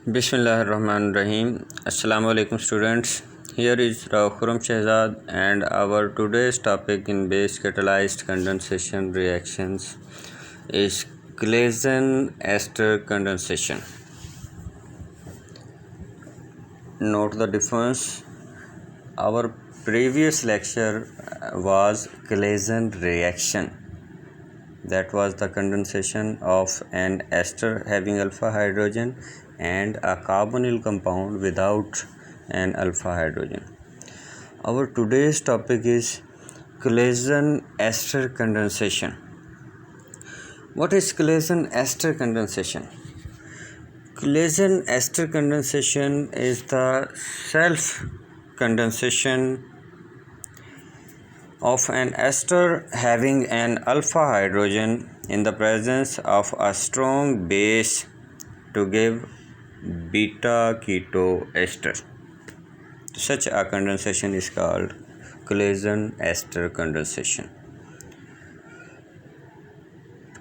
Bismillahirrahmanirrahim. Assalamu alaikum students. Here is Khurram Shehzad and our today's topic in base catalyzed condensation reactions is Claisen-Ester condensation. Note the difference. Our previous lecture was Claisen reaction. That was the condensation of an ester having alpha hydrogen and a carbonyl compound without an alpha hydrogen. Our today's topic is Claisen-Ester condensation. What is Claisen-Ester condensation? Claisen-Ester condensation is the self-condensation of an ester having an alpha hydrogen in the presence of a strong base to give beta keto ester. Such a condensation is called Claisen-Ester condensation.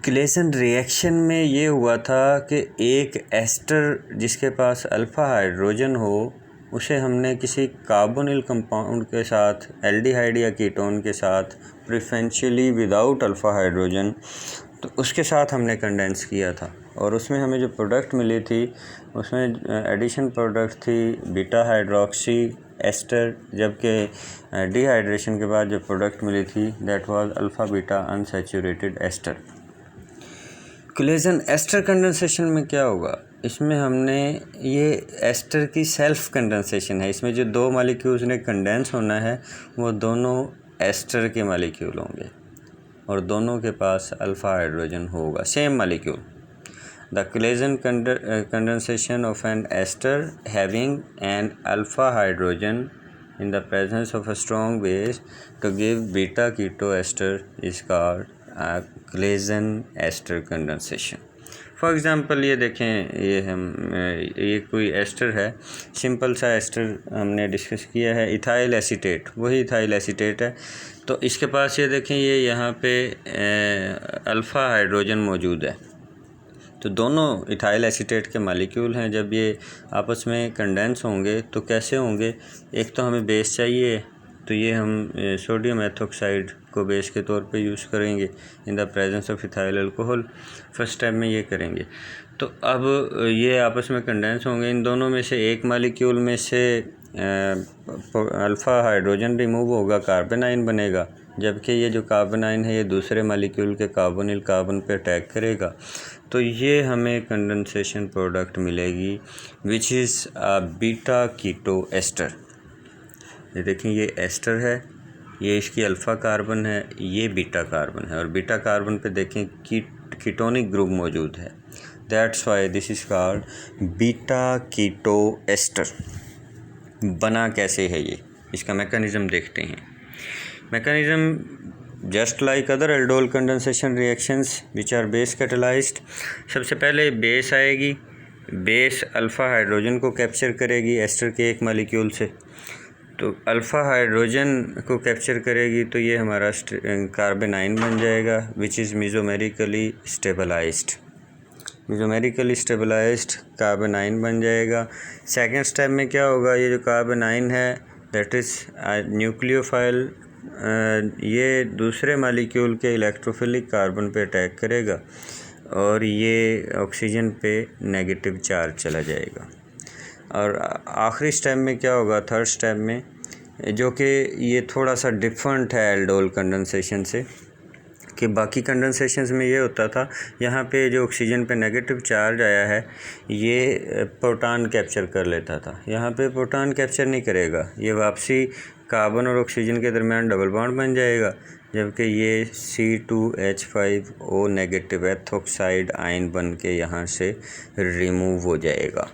Klaassen reaction में ये हुआ था कि एक ester जिसके पास alpha hydrogen हो उसे हमने किसी कार्बोनिल कंपाउंड के साथ एल्डिहाइड या कीटोन के साथ प्रेफरेंशियली विदाउट अल्फ़ा हाइड्रोजन तो उसके साथ हमने कंडेंस किया था और उसमें हमें जो प्रोडक्ट मिली थी उसमें एडिशन प्रोडक्ट थी बीटा हाइड्रोक्सी एस्टर, जबकि डिहाइड्रेशन के बाद जो प्रोडक्ट मिली थी that was alpha beta unsaturated ester. Claisen ester condensation में क्या होगा, इसमें हमने ये एस्टर की सेल्फ कंडेंसेशन है. इसमें जो दो मॉलिक्यूल्स ने कंडेंस होना है वो दोनों एस्टर के मॉलिक्यूल होंगे और दोनों के पास अल्फ़ा हाइड्रोजन होगा, same molecule. The Claisen condensation of an ester having an alpha hydrogen in the presence of a strong base to give beta keto ester is called Claisen-Ester condensation. For example ये देखें, ये कोई ester है, simple सा ester हमने discuss किया है, ethyl acetate, वही इथाइल एसीटेट है. तो इसके पास ये देखें, ये यहाँ पे अल्फ़ा हाइड्रोजन मौजूद है. तो दोनों इथाइल एसीटेट के मालिक्यूल हैं. जब ये आपस में कंडेंस होंगे तो कैसे होंगे, एक तो हमें बेस चाहिए तो ये हम सोडियम एथोक्साइड को बेस के तौर पे यूज़ करेंगे in the presence of ethyl alcohol. First step में ये करेंगे. तो अब ये आपस में कंडेंस होंगे, इन दोनों में से एक मालिक्यूल में से अल्फ़ा हाइड्रोजन रिमूव होगा, कार्बोनाइन बनेगा, जबकि ये जो कार्बोनाइन है ये दूसरे मालिक्यूल के कार्बोनिल कार्बन पे अटैक करेगा. तो ये हमें कंडेंसेशन प्रोडक्ट मिलेगी which is a beta keto ester. ये देखें, ये एस्टर है, ये इसकी अल्फ़ा कार्बन है, ये बीटा कार्बन है और बीटा कार्बन पे देखें कीटोनिक ग्रुप मौजूद है. That's why this is called beta keto ester. बना कैसे है ये, इसका मैकेनिज़्म देखते हैं. Mechanism just like other aldol condensation reactions which are base catalysed. सबसे पहले बेस आएगी, बेस अल्फ़ा हाइड्रोजन को कैप्चर करेगी एस्टर के एक मॉलिक्यूल से. तो अल्फ़ा हाइड्रोजन को कैप्चर करेगी तो ये हमारा कार्बोनाइन बन जाएगा विच इज़ मीज़ोमेरिकली स्टेबलाइज्ड. मीज़ोमेरिकली स्टेबलाइज्ड कार्बोनाइन बन जाएगा. सेकेंड स्टेप में क्या होगा, ये जो कार्बोनाइन है दैट इज़ न्यूक्लियोफाइल, ये दूसरे मॉलिक्यूल के इलेक्ट्रोफिलिक कार्बन पे अटैक करेगा और ये ऑक्सीजन पे नेगेटिव चार्ज चला जाएगा. और आखिरी स्टेप में क्या होगा, थर्ड स्टेप में, जो कि ये थोड़ा सा डिफरेंट है एल्डोल कंडेंसेशन से, कि बाकी कंडेंसेशंस में ये होता था यहाँ पे जो ऑक्सीजन पे नेगेटिव चार्ज आया है ये प्रोटॉन कैप्चर कर लेता था. यहाँ पे प्रोटॉन कैप्चर नहीं करेगा, ये वापसी कार्बन और ऑक्सीजन के दरमियान डबल बॉन्ड बन जाएगा, जबकि ये C2H5O नेगेटिव एथोक्साइड आयन बन के यहाँ से रिमूव हो जाएगा.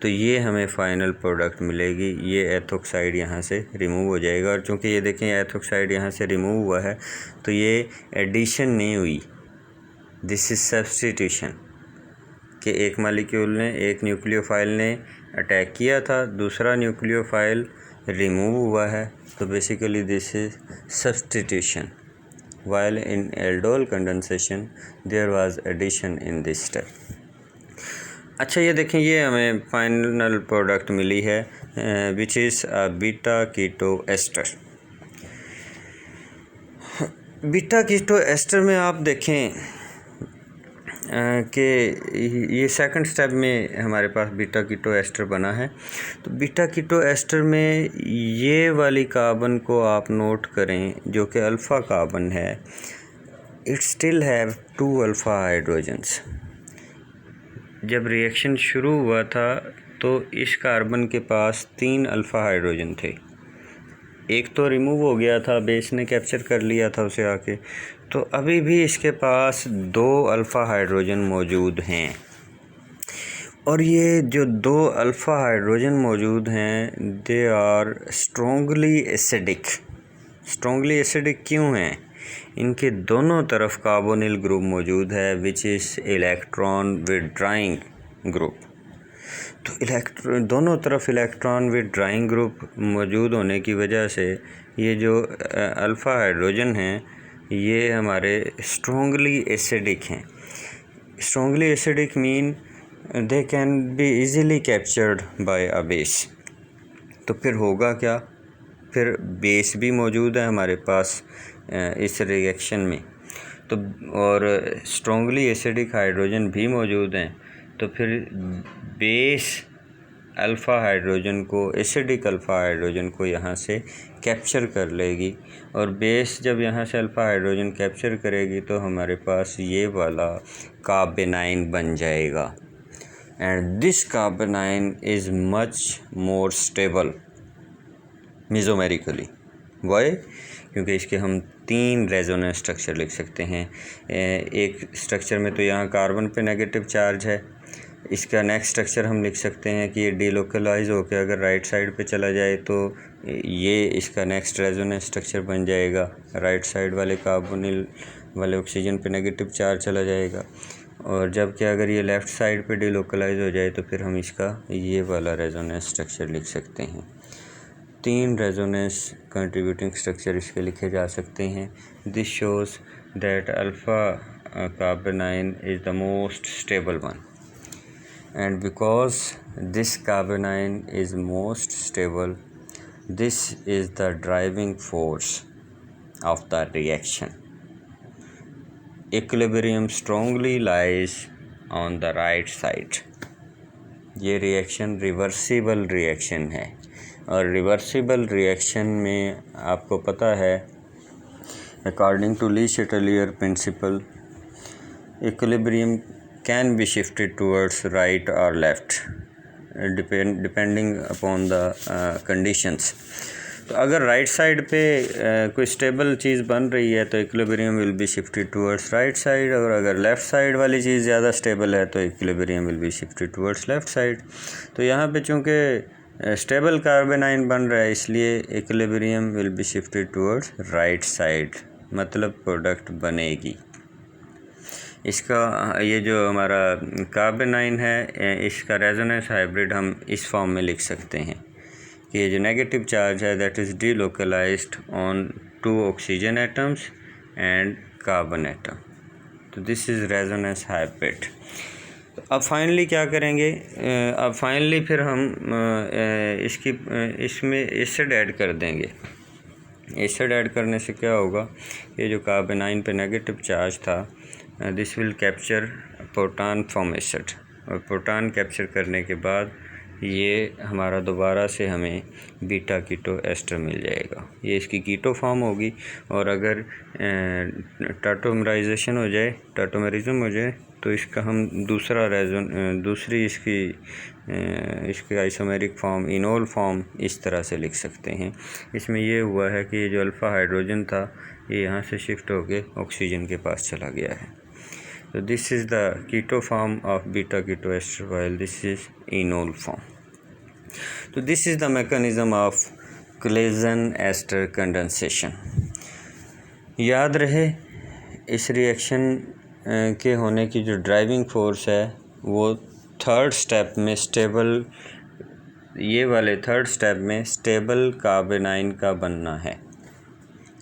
तो ये हमें फ़ाइनल प्रोडक्ट मिलेगी, ये एथोक्साइड यहाँ से रिमूव हो जाएगा. और चूँकि ये देखें एथोक्साइड यहाँ से रिमूव हुआ है तो ये एडिशन नहीं हुई, दिस इज़ सब्स्टिट्यूशन, कि एक मॉलिक्यूल ने, एक न्यूक्लियोफाइल ने अटैक किया था, दूसरा न्यूक्लियोफाइल रिमूव हुआ है. तो basically this is substitution, while in aldol condensation there was addition in this step. अच्छा ये देखें, ये हमें फाइनल प्रोडक्ट मिली है which is beta keto ester. Beta keto ester में आप देखें कि ये सेकंड स्टेप में हमारे पास बीटा कीटो एस्टर बना है। तो बीटा कीटो एस्टर में ये वाली कार्बन को आप नोट करें जो कि अल्फ़ा कार्बन है, it still have 2 alpha hydrogens. जब रिएक्शन शुरू हुआ था तो इस कार्बन के पास 3 अल्फ़ा हाइड्रोजन थे, एक तो रिमूव हो गया था, बेस ने कैप्चर कर लिया था उसे आके, तो अभी भी इसके पास 2 अल्फ़ा हाइड्रोजन मौजूद हैं। और ये जो 2 अल्फ़ा हाइड्रोजन मौजूद हैं they are strongly acidic. Strongly acidic क्यों हैं? इनके दोनों तरफ कार्बोनिल ग्रुप मौजूद है which is electron withdrawing group. तो दोनों तरफ इलेक्ट्रॉन विथड्राइंग ग्रुप मौजूद होने की वजह से ये जो अल्फ़ा हाइड्रोजन हैं ये हमारे स्ट्रॉन्गली एसिडिक हैं। Strongly acidic mean they can be easily captured by a base. तो फिर होगा क्या, फिर बेस भी मौजूद है हमारे पास इस रिएक्शन में, तो और स्ट्रॉन्गली एसिडिक हाइड्रोजन भी मौजूद हैं, तो फिर बेस अल्फ़ा हाइड्रोजन को, एसिडिक अल्फ़ा हाइड्रोजन को यहाँ से कैप्चर कर लेगी, और बेस जब यहाँ से अल्फ़ा हाइड्रोजन कैप्चर करेगी तो हमारे पास ये वाला कार्बेनाइन बन जाएगा। And this carbanion is much more stable mesomerically. Why? क्योंकि इसके हम 3 रेजोनेंस स्ट्रक्चर लिख सकते हैं। एक स्ट्रक्चर में तो यहाँ कार्बन पे नेगेटिव चार्ज है, इसका नेक्स्ट स्ट्रक्चर हम लिख सकते हैं कि ये डीलोकलाइज होकर अगर राइट साइड पे चला जाए तो ये इसका नेक्स्ट रेजोनेंस स्ट्रक्चर बन जाएगा। राइट साइड वाले कार्बोनिल वाले ऑक्सीजन पे नेगेटिव चार्ज चला जाएगा, और जबकि अगर ये लेफ़्ट साइड पे डीलोकलाइज हो जाए तो फिर हम इसका ये वाला रेजोनेंस स्ट्रक्चर लिख सकते हैं। 3 रेजोनेंस कंट्रीब्यूटिंग स्ट्रक्चर इसके लिखे जा सकते हैं। This shows that alpha कार्बेनाइन is the most stable one, and because this carbonine is most stable, this is the driving force of the reaction. Equilibrium strongly lies on the right side. ये reaction reversible reaction है, और reversible reaction में आपको पता है according to Le Chatelier principle equilibrium can be shifted towards right or left depending upon the conditions. तो अगर right side पे कोई स्टेबल चीज़ बन रही है तो equilibrium will be shifted towards right side, और अगर लेफ़्ट साइड वाली चीज़ ज़्यादा स्टेबल है तो equilibrium will be shifted towards left side. तो यहाँ पे चूँकि स्टेबल कार्बेनाइन बन रहा है इसलिए equilibrium will be shifted towards right side, मतलब प्रोडक्ट बनेगी। इसका ये जो हमारा कार्बेनाइन है इसका रेजोनेंस हाइब्रिड हम इस फॉर्म में लिख सकते हैं कि ये जो नेगेटिव चार्ज है that is delocalised on 2 oxygen atoms and carbon atom. तो दिस इज़ रेजोनेंस हाइब्रिड। तो अब फाइनली क्या करेंगे, अब फाइनली फिर हम इसमें एसिड ऐड कर देंगे। एसिड ऐड करने से क्या होगा, ये जो कार्बेनाइन पे नेगेटिव चार्ज था this will capture proton from acid, और प्रोटॉन कैप्चर करने के बाद ये हमारा दोबारा से हमें बीटा कीटो एस्टर मिल जाएगा। ये इसकी कीटो फॉर्म होगी, और अगर टाटोमराइजेशन हो जाए, टाटोमरिज्म हो जाए तो इसका हम दूसरी इसकी आइसोमेरिक फॉर्म, इनोल फॉर्म इस तरह से लिख सकते हैं। इसमें ये हुआ है कि ये जो अल्फ़ा हाइड्रोजन था ये यहाँ से शिफ्ट होके ऑक्सीजन के पास चला गया है। तो this is the keto form of beta keto ester while this is enol form. तो this is the mechanism of Claisen ester condensation. याद रहे इस रिएक्शन के होने की जो ड्राइविंग फोर्स है वो थर्ड स्टेप में स्टेबल, ये वाले थर्ड स्टेप में स्टेबल कार्बेनाइन का बनना है,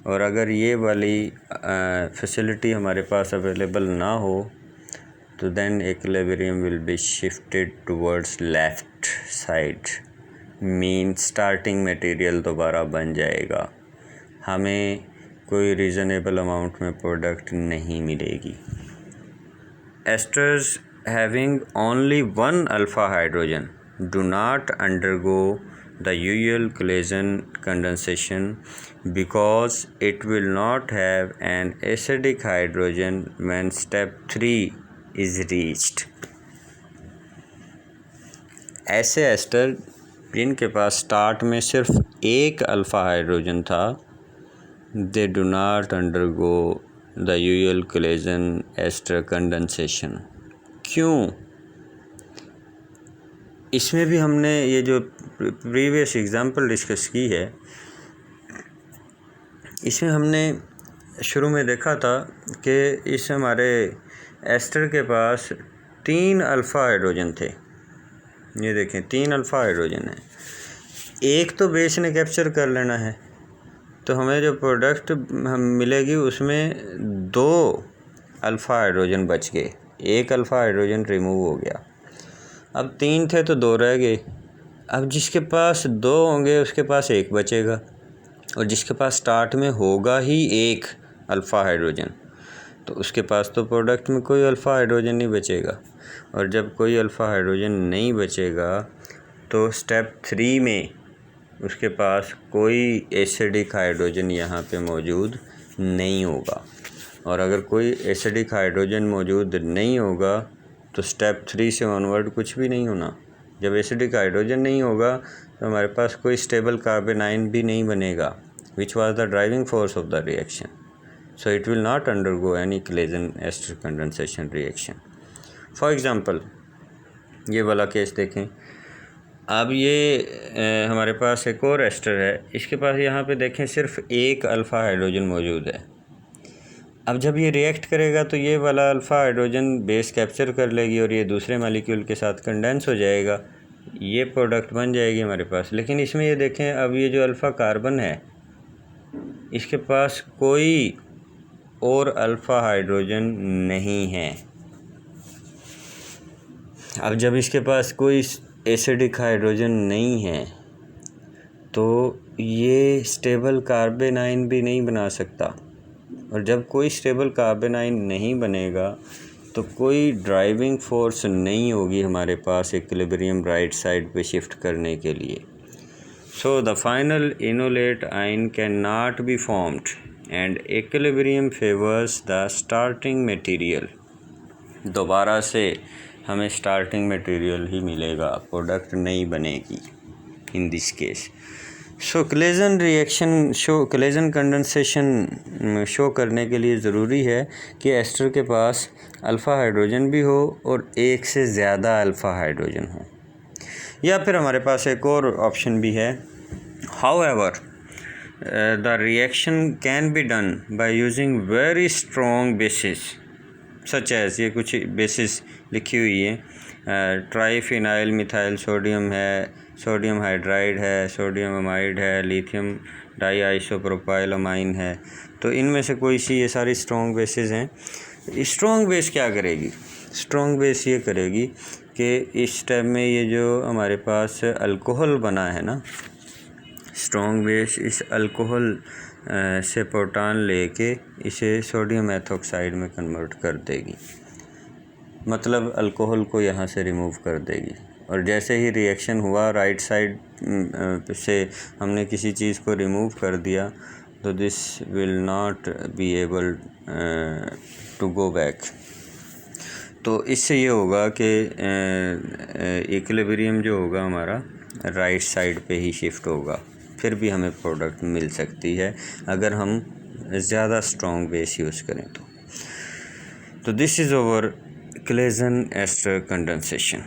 और अगर ये वाली फैसिलिटी हमारे पास अवेलेबल ना हो तो then equilibrium will be shifted towards left side, mean starting material दोबारा बन जाएगा, हमें कोई रीज़नेबल अमाउंट में प्रोडक्ट नहीं मिलेगी। Asters having only one alpha hydrogen do not undergo the usual collision condensation because it will not have an acidic hydrogen when step 3 is reached। ऐसे ester जिनके पास स्टार्ट में सिर्फ एक अल्फ़ा हाइड्रोजन था, they do not undergo the usual collision ester condensation। क्यों? इसमें भी हमने ये जो प्रीवियस एग्ज़ाम्पल डिस्कस की है, इसमें हमने शुरू में देखा था कि इस हमारे एस्टर के पास 3 अल्फ़ा हाइड्रोजन थे। ये देखें 3 अल्फ़ा हाइड्रोजन है, एक तो बेस ने कैप्चर कर लेना है, तो हमें जो प्रोडक्ट हम मिलेगी उसमें 2 अल्फ़ा हाइड्रोजन बच गए, एक अल्फ़ा हाइड्रोजन रिमूव हो गया। अब 3 थे तो 2 रह गए। अब जिसके पास 2 होंगे उसके पास 1 बचेगा, और जिसके पास स्टार्ट में होगा ही 1 अल्फ़ा हाइड्रोजन, तो उसके पास तो प्रोडक्ट में कोई अल्फ़ा हाइड्रोजन नहीं बचेगा। और जब कोई अल्फ़ा हाइड्रोजन नहीं बचेगा तो स्टेप 3 में उसके पास कोई एसिडिक हाइड्रोजन यहाँ पे मौजूद नहीं होगा। और अगर कोई एसिडिक हाइड्रोजन मौजूद नहीं होगा तो स्टेप 3 से ऑनवर्ड कुछ भी नहीं होना। जब एसिडिक हाइड्रोजन नहीं होगा तो हमारे पास कोई स्टेबल कार्बन आयन भी नहीं बनेगा, which was the driving force of the reaction. So it will not undergo any Claisen ester condensation reaction. For example ये वाला केस देखें। अब ये हमारे पास एक और एस्टर है, इसके पास यहाँ पे देखें सिर्फ 1 अल्फ़ा हाइड्रोजन मौजूद है। अब जब ये रिएक्ट करेगा तो ये वाला अल्फ़ा हाइड्रोजन बेस कैप्चर कर लेगी और ये दूसरे मालिक्यूल के साथ कंडेंस हो जाएगा, ये प्रोडक्ट बन जाएगी हमारे पास। लेकिन इसमें ये देखें, अब ये जो अल्फ़ा कार्बन है इसके पास कोई और अल्फ़ा हाइड्रोजन नहीं है। अब जब इसके पास कोई एसिडिक हाइड्रोजन नहीं है तो ये स्टेबल कार्बन आयन भी नहीं बना सकता, और जब कोई स्टेबल कार्बन आयन नहीं बनेगा तो कोई ड्राइविंग फोर्स नहीं होगी हमारे पास इक्विलिब्रियम राइट साइड पे शिफ्ट करने के लिए। So the final enolate ion can not be formed and equilibrium favours the starting material. दोबारा से हमें स्टार्टिंग मटेरियल ही मिलेगा, प्रोडक्ट नहीं बनेगी इन this case. So collagen reaction collagen condensation show करने के लिए ज़रूरी है कि एस्टर के पास अल्फ़ा हाइड्रोजन भी हो और एक से ज़्यादा अल्फ़ा हाइड्रोजन हो। या फिर हमारे पास एक और ऑप्शन भी है, however the reaction can be done by using very strong bases such as, ये कुछ बेसिस लिखी हुई है, ट्राईफिनाइल मिथाइल सोडियम है, सोडियम हाइड्राइड है, सोडियम अमाइड है, लिथियम डाई आइसोप्रोपाइल अमाइन है। तो इनमें से कोई सी ये सारी स्ट्रॉन्ग बेसिस हैं। स्ट्रॉन्ग बेस क्या करेगी? स्ट्रॉन्ग बेस ये करेगी कि इस स्टेप में ये जो हमारे पास अल्कोहल बना है ना, स्ट्रॉन्ग बेस इस अल्कोहल से प्रोटॉन लेके इसे सोडियम एथोक्साइड में कन्वर्ट कर देगी, मतलब अल्कोहल को यहाँ से रिमूव कर देगी। और जैसे ही रिएक्शन हुआ राइट साइड से हमने किसी चीज़ को रिमूव कर दिया तो this will not be able to go back. तो इससे ये होगा कि इक्विलिब्रियम जो होगा हमारा राइट साइड पे ही शिफ्ट होगा, फिर भी हमें प्रोडक्ट मिल सकती है अगर हम ज़्यादा स्ट्रॉन्ग बेस यूज़ करें तो this is over Claisen ester condensation.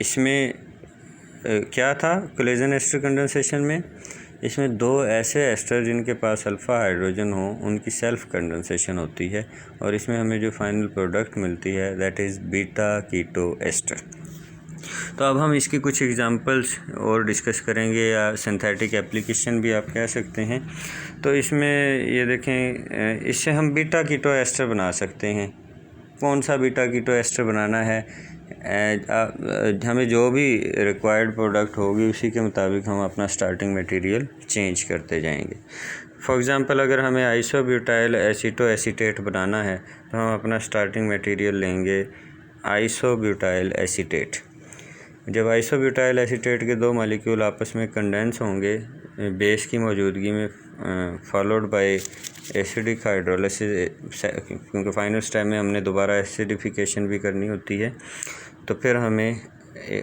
इसमें क्या था कोलेजन एस्टर कंडेंसेशन में? इसमें 2 ऐसे एस्टर जिनके पास अल्फ़ा हाइड्रोजन हो उनकी सेल्फ कंडेंसेशन होती है, और इसमें हमें जो फाइनल प्रोडक्ट मिलती है that is beta keto ester. तो अब हम इसकी कुछ एग्जांपल्स और डिस्कस करेंगे, या सिंथेटिक एप्लीकेशन भी आप कह सकते हैं। तो इसमें ये देखें, इससे हम बीटा कीटो एस्टर बना सकते हैं। कौन सा बीटा कीटो एस्टर बनाना है, हमें जो भी रिक्वायर्ड प्रोडक्ट होगी उसी के मुताबिक हम अपना स्टार्टिंग मटेरियल चेंज करते जाएंगे। फॉर एग्ज़ाम्पल अगर हमें आइसोब्यूटाइल एसीटो एसीटेट बनाना है तो हम अपना स्टार्टिंग मटेरियल लेंगे आइसोब्यूटाइल एसीटेट। जब आइसोब्यूटाइल एसीटेट के दो मॉलिक्यूल आपस में कंडेंस होंगे बेस की मौजूदगी में, फॉलोड बाय एसिडिक हाइड्रोलिसिस, क्योंकि फाइनल स्टेप में हमने दोबारा एसिडिफिकेशन भी करनी होती है, तो फिर हमें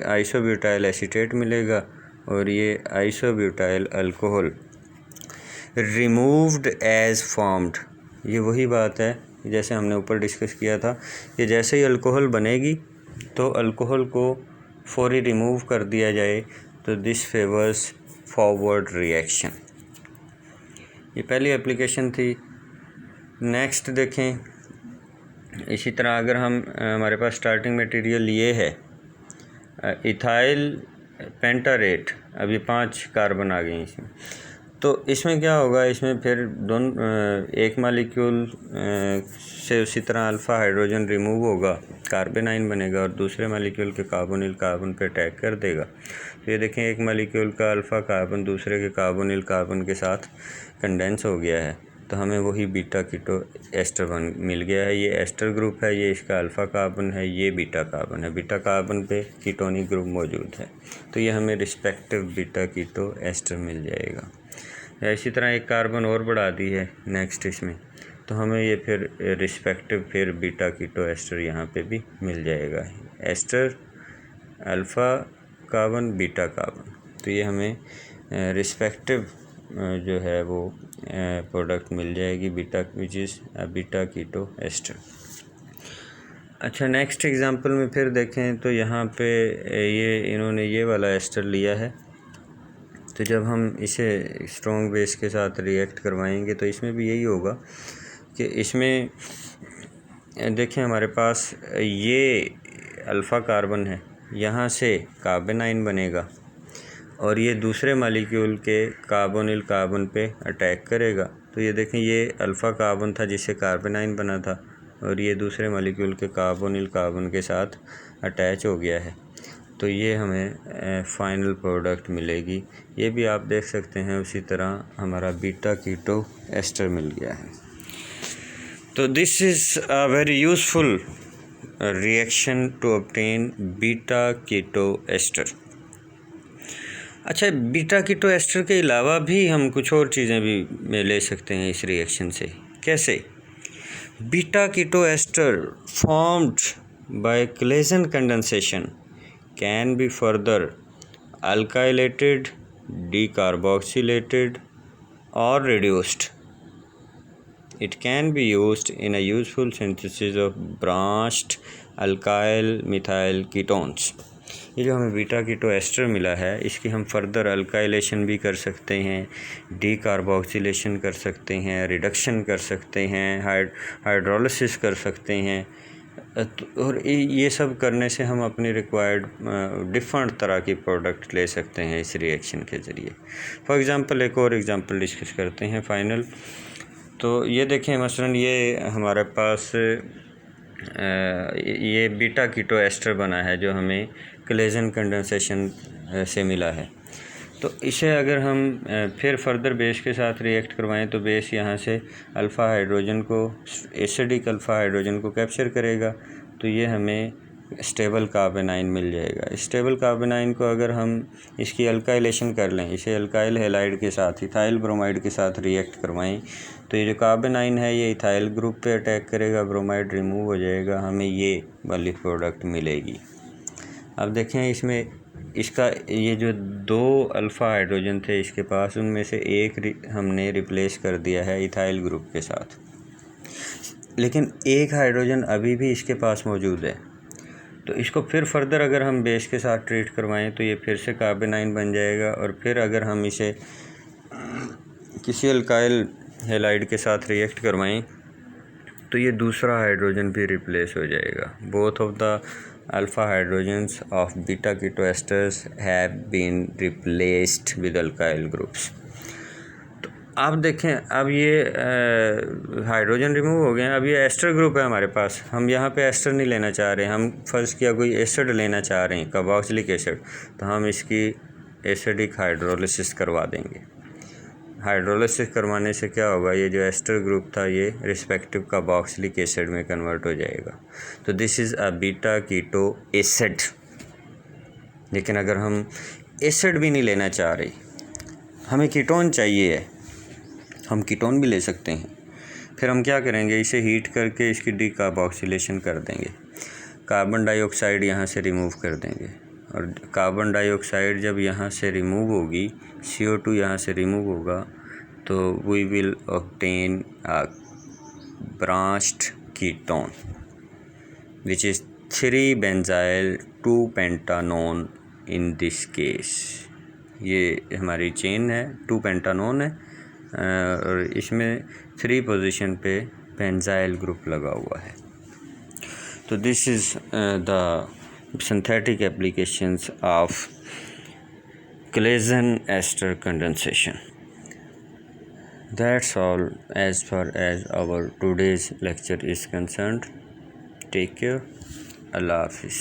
आइसोब्यूटाइल एसीटेट मिलेगा और ये isobutyl alcohol removed as formed. ये वही बात है जैसे हमने ऊपर डिस्कस किया था कि जैसे ही अल्कोहल बनेगी तो अल्कोहल को फौरी रिमूव कर दिया जाए, तो दिस फेवर्स फॉरवर्ड रिएक्शन। ये पहली एप्लीकेशन थी। नेक्स्ट देखें, इसी तरह अगर हमारे पास स्टार्टिंग मटेरियल ये है इथाइल पेंटारेट, अभी 5 कार्बन आ गए इसमें, तो इसमें क्या होगा, इसमें फिर एक मालिक्यूल से उसी तरह अल्फ़ा हाइड्रोजन रिमूव होगा, कार्बेनाइन बनेगा और दूसरे मालिक्यूल के कार्बोनिल कार्बन पे अटैक कर देगा। तो ये देखें एक मालिक्यूल का अल्फ़ा कार्बन दूसरे के कार्बोनिल कार्बन के साथ कंडेंस हो गया है, तो हमें वही बीटा कीटो एस्टर मिल गया है। ये एस्टर ग्रुप है, ये इसका अल्फ़ा कार्बन है, ये बीटा कार्बन है, बीटा कार्बन पे कीटोनिक ग्रुप मौजूद है, तो ये हमें रिस्पेक्टिव बीटा कीटो एस्टर मिल जाएगा। इसी तरह एक कार्बन और बढ़ा दी है नेक्स्ट इसमें, तो हमें ये फिर रिस्पेक्टिव फिर बीटा कीटो एस्टर यहाँ पे भी मिल जाएगा, ester alpha carbon beta carbon, तो ये हमें रिस्पेक्टिव जो है वो प्रोडक्ट मिल जाएगी beta, which is beta keto ester. अच्छा, नेक्स्ट एग्जांपल में फिर देखें तो यहाँ पे ये इन्होंने ये वाला एस्टर लिया है, तो जब हम इसे स्ट्रॉन्ग बेस के साथ रिएक्ट करवाएंगे तो इसमें भी यही होगा कि इसमें देखें हमारे पास ये अल्फ़ा कार्बन है, यहाँ से कार्बेनाइन बनेगा और ये दूसरे मालिक्यूल के कार्बोनिल कार्बन पे अटैक करेगा। तो ये देखें ये अल्फ़ा कार्बन था जिससे कार्बेनाइन बना था और ये दूसरे मालिक्यूल के कार्बोनिल कार्बन के साथ अटैच हो गया है, तो ये हमें फाइनल प्रोडक्ट मिलेगी। ये भी आप देख सकते हैं उसी तरह हमारा बीटा कीटो एस्टर मिल गया है। तो this is a very useful reaction to obtain beta keto ester. अच्छा, बीटा कीटो एस्टर के अलावा भी हम कुछ और चीज़ें भी ले सकते हैं इस रिएक्शन से। कैसे? Beta keto ester formed by Claisen condensation can be further alkylated, decarboxylated or reduced. It can be used in a useful synthesis of branched alkyl methyl ketones. ये जो हमें बीटा कीटो एस्टर मिला है इसकी हम further alkylation भी कर सकते हैं, डीकार्बोक्सिलेशन कर सकते हैं, रिडक्शन कर सकते हैं, हाइड्रोलिसिस कर सकते हैं, और ये सब करने से हम अपनी रिक्वायर्ड डिफरेंट तरह की प्रोडक्ट ले सकते हैं इस रिएक्शन के ज़रिए। फॉर एग्ज़ाम्पल एक और एग्ज़ाम्पल डिस्कस करते हैं फाइनल। तो ये देखें मसलन ये हमारे पास ये बीटा कीटो एस्टर बना है जो हमें क्लेजन कंडेंसेशन से मिला है। तो इसे अगर हम फिर फर्दर बेस के साथ रिएक्ट करवाएं तो बेस यहाँ से अल्फ़ा हाइड्रोजन को, एसिडिक अल्फ़ा हाइड्रोजन को कैप्चर करेगा, तो ये हमें स्टेबल कार्बेनाइन मिल जाएगा। स्टेबल कार्बेनाइन को अगर हम इसकी अल्काइलेशन कर लें, इसे अल्काइल हैलाइड के साथ इथाइल ब्रोमाइड के साथ रिएक्ट करवाएं, तो ये जो कार्बेनाइन है ये इथाइल ग्रुप पे अटैक करेगा, ब्रोमाइड रिमूव हो जाएगा, हमें ये वाली प्रोडक्ट मिलेगी। अब देखें इसमें इसका ये जो 2 अल्फ़ा हाइड्रोजन थे इसके पास, उनमें से एक हमने रिप्लेस कर दिया है इथाइल ग्रुप के साथ, लेकिन एक हाइड्रोजन अभी भी इसके पास मौजूद है। तो इसको फिर फर्दर अगर हम बेस के साथ ट्रीट करवाएं तो ये फिर से कार्बेनाइन बन जाएगा और फिर अगर हम इसे किसी अल्काइल हैलाइड के साथ रिएक्ट करवाएं तो ये दूसरा हाइड्रोजन भी रिप्लेस हो जाएगा। Both of the alpha hydrogens of beta keto esters have been replaced with alkyl groups. तो आप देखें, अब ये हाइड्रोजन रिमूव हो गए हैं, अब ये एस्टर ग्रुप है हमारे पास। हम यहाँ पे एस्टर नहीं लेना चाह रहे हैं, हम फ़र्ज़ किया कोई एसिड लेना चाह रहे हैं, कार्बोक्सिलिक एसिड, तो हम इसकी एसिडिक हाइड्रोलिसिस करवा देंगे। हाइड्रोलिसिस करवाने से क्या होगा, ये जो एस्टर ग्रुप था ये रिस्पेक्टिव कार्बोक्सिलिक एसिड में कन्वर्ट हो जाएगा। तो this is a beta keto acid. लेकिन अगर हम एसिड भी नहीं लेना चाह रहे, हमें कीटोन चाहिए है, हम कीटोन भी ले सकते हैं। फिर हम क्या करेंगे, इसे हीट करके इसकी डीकार्बोक्सिलेशन कर देंगे, कार्बन डाइऑक्साइड यहाँ से रिमूव कर देंगे, और कार्बन डाइऑक्साइड जब यहाँ से रिमूव होगी, CO2 यहाँ से रिमूव होगा, तो we will obtain a branched ketone which is three benzyl two pentanone in this case. ये हमारी चेन है, 2-पेंटानोन है, और इसमें 3 पोजीशन पे बेंजाइल ग्रुप लगा हुआ है। तो this is the synthetic applications of Claisen ester condensation. That's all as far as our today's lecture is concerned. Take care. Allah Hafiz.